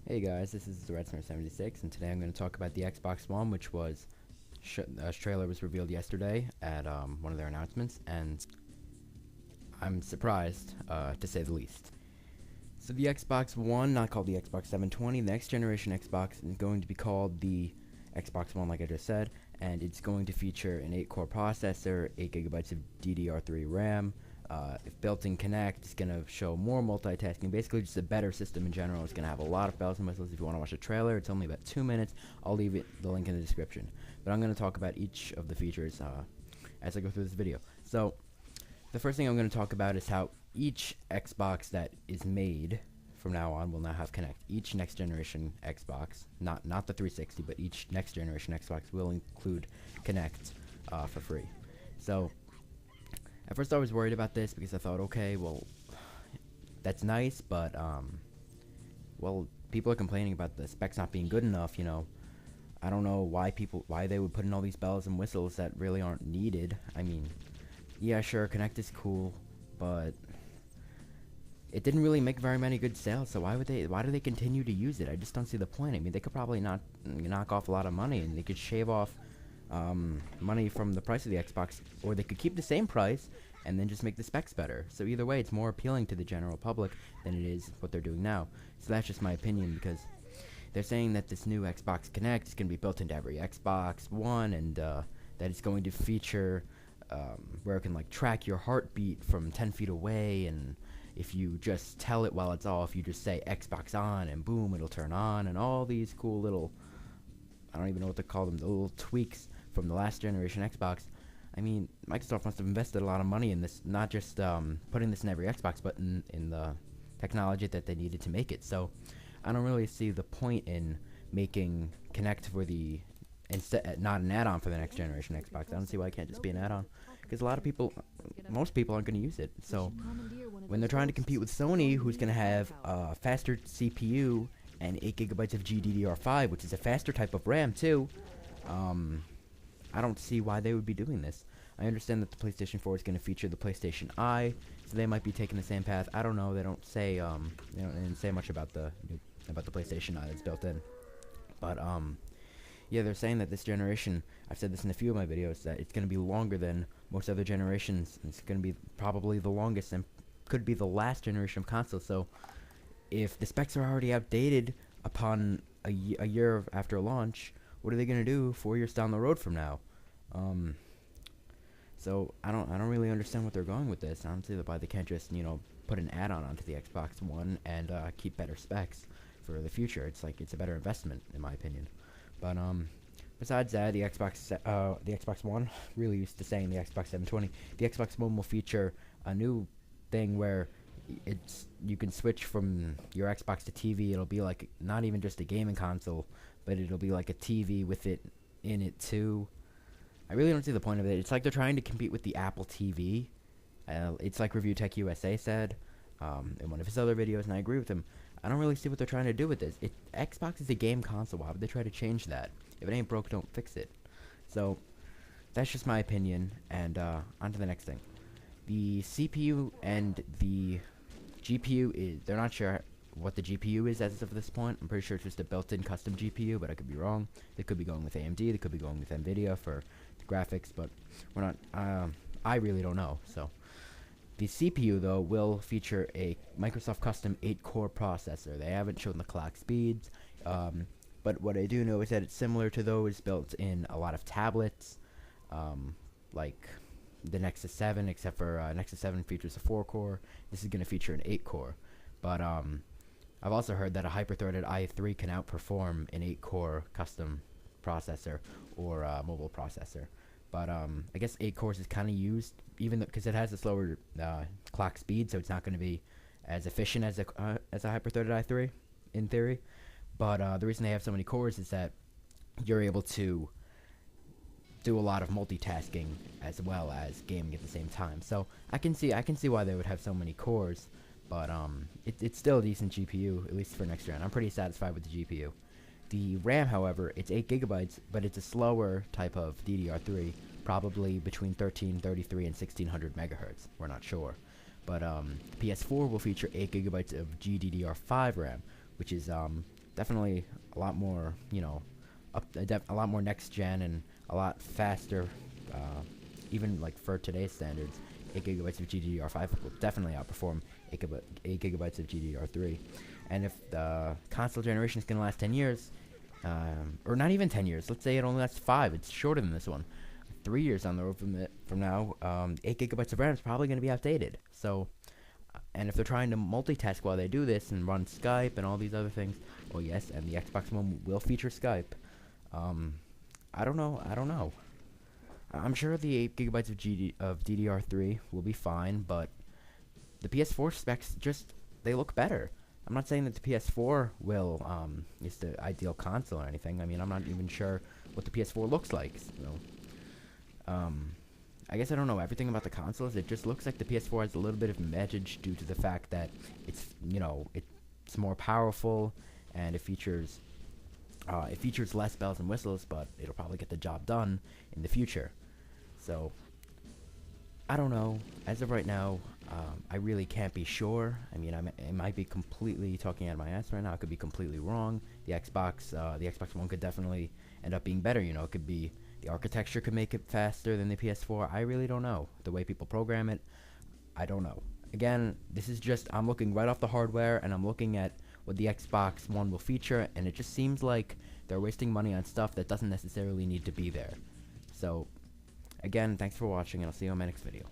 Hey guys, this is the Redsmart76, and today I'm going to talk about the Xbox One, which was trailer was revealed yesterday at one of their announcements, and I'm surprised, to say the least. So the Xbox One, not called the Xbox 720, the next generation Xbox is going to be called the Xbox One, like I just said, and it's going to feature an 8-core processor, 8 gigabytes of DDR3 RAM. If built-in Kinect, it's going to show more multitasking. Basically, just a better system in general. It's going to have a lot of bells and whistles. If you want to watch a trailer, it's only about 2 minutes. I'll leave the link in the description. But I'm going to talk about each of the features as I go through this video. So, the first thing I'm going to talk about is how each Xbox that is made from now on will now have Kinect. Each next generation Xbox, not the 360, but each next generation Xbox will include Kinect for free. So, at first I was worried about this because I thought, okay, well, that's nice, but, well, people are complaining about the specs not being good enough, you know. I don't know why they would put in all these bells and whistles that really aren't needed. I mean, yeah, sure, Kinect is cool, but it didn't really make very many good sales, so why do they continue to use it? I just don't see the point. I mean, they could probably not knock off a lot of money, and they could shave off money from the price of the Xbox, or they could keep the same price and then just make the specs better. So either way, it's more appealing to the general public than it is what they're doing now. So that's just my opinion, because they're saying that this new Xbox Kinect is going to be built into every Xbox One, and that it's going to feature where it can like track your heartbeat from 10 feet away, and if you just tell it while it's off, you just say Xbox on, and boom, it'll turn on, and all these cool little, I don't even know what to call them, the little tweaks from the last generation Xbox. I mean, Microsoft must have invested a lot of money in this, not just putting this in every Xbox, but in the technology that they needed to make it. So I don't really see the point in making Kinect for the not an add-on for the next generation Xbox. I don't see why it can't just be an add-on, because a lot of people, most people aren't going to use it. So when they're trying to compete with Sony, who's going to have a faster CPU and 8 gigabytes of GDDR5, which is a faster type of RAM too, I don't see why they would be doing this. I understand that the PlayStation 4 is going to feature the PlayStation Eye, so they might be taking the same path. I don't know. They don't say they didn't say much about the PlayStation Eye that's built in. But yeah, they're saying that this generation, I've said this in a few of my videos, that it's going to be longer than most other generations. It's going to be probably the longest and could be the last generation of consoles. So if the specs are already outdated upon a year after launch, what are they going to do 4 years down the road from now? So I don't really understand what they're going with this. I don't see why they can't just, put an add-on onto the Xbox One and keep better specs for the future. It's like it's a better investment in my opinion. But besides that, the Xbox One, really used to saying the Xbox 720. The Xbox One will feature a new thing where you can switch from your Xbox to TV. It'll be like not even just a gaming console, but it'll be like a TV with it in it too. I really don't see the point of it. It's like they're trying to compete with the Apple TV. It's like Review Tech USA said in one of his other videos, and I agree with him. I don't really see what they're trying to do with this. Xbox is a game console. Why would they try to change that? If it ain't broke, don't fix it. So that's just my opinion. And on to the next thing. The CPU and the GPU they're not sure what the GPU is as of this point. I'm pretty sure it's just a built-in custom GPU, but I could be wrong. They could be going with AMD. They could be going with NVIDIA for the graphics, but we're not. I really don't know. So the CPU though will feature a Microsoft custom 8-core processor. They haven't shown the clock speeds, but what I do know is that it's similar to those built in a lot of tablets, like the Nexus 7, except for Nexus 7 features a 4-core. This is going to feature an 8-core, but I've also heard that a hyper-threaded i3 can outperform an 8-core custom processor or mobile processor. But I guess 8 cores is kind of used, even because it has a slower clock speed, so it's not going to be as efficient as a hyper-threaded i3 in theory. But the reason they have so many cores is that you're able to do a lot of multitasking as well as gaming at the same time. So I can see why they would have so many cores, but it's still a decent GPU, at least for next gen. I'm pretty satisfied with the GPU. The RAM, however, it's 8 gigabytes, but it's a slower type of DDR3, probably between 1333 and 1600 megahertz. We're not sure. But PS4 will feature 8 gigabytes of GDDR5 RAM, which is definitely a lot more, a lot more next gen and a lot faster, even like for today's standards. 8 gigabytes of GDDR5 will definitely outperform 8 gigabytes of GDDR3. And if the console generation is going to last 10 years, or not even 10 years, let's say it only lasts 5, it's shorter than this one. 3 years on the road from now, 8 gigabytes of RAM is probably going to be outdated. So, and if they're trying to multitask while they do this and run Skype and all these other things, well, yes, and the Xbox One will feature Skype. I don't know. I'm sure the 8 gigabytes of DDR3 will be fine, but the PS4 specs they look better. I'm not saying that the PS4 is the ideal console or anything. I mean, I'm not even sure what the PS4 looks like. I guess I don't know everything about the consoles. It just looks like the PS4 has a little bit of advantage due to the fact that it's more powerful and it features less bells and whistles, but it'll probably get the job done in the future. So I don't know. As of right now, I really can't be sure. I mean, I might be completely talking out of my ass right now. I could be completely wrong. The Xbox One could definitely end up being better. It could be the architecture could make it faster than the PS4. I really don't know. The way people program it, I don't know. Again, this is just, I'm looking right off the hardware, and I'm looking at what the Xbox One will feature, and it just seems like they're wasting money on stuff that doesn't necessarily need to be there. So, again, thanks for watching, and I'll see you on my next video.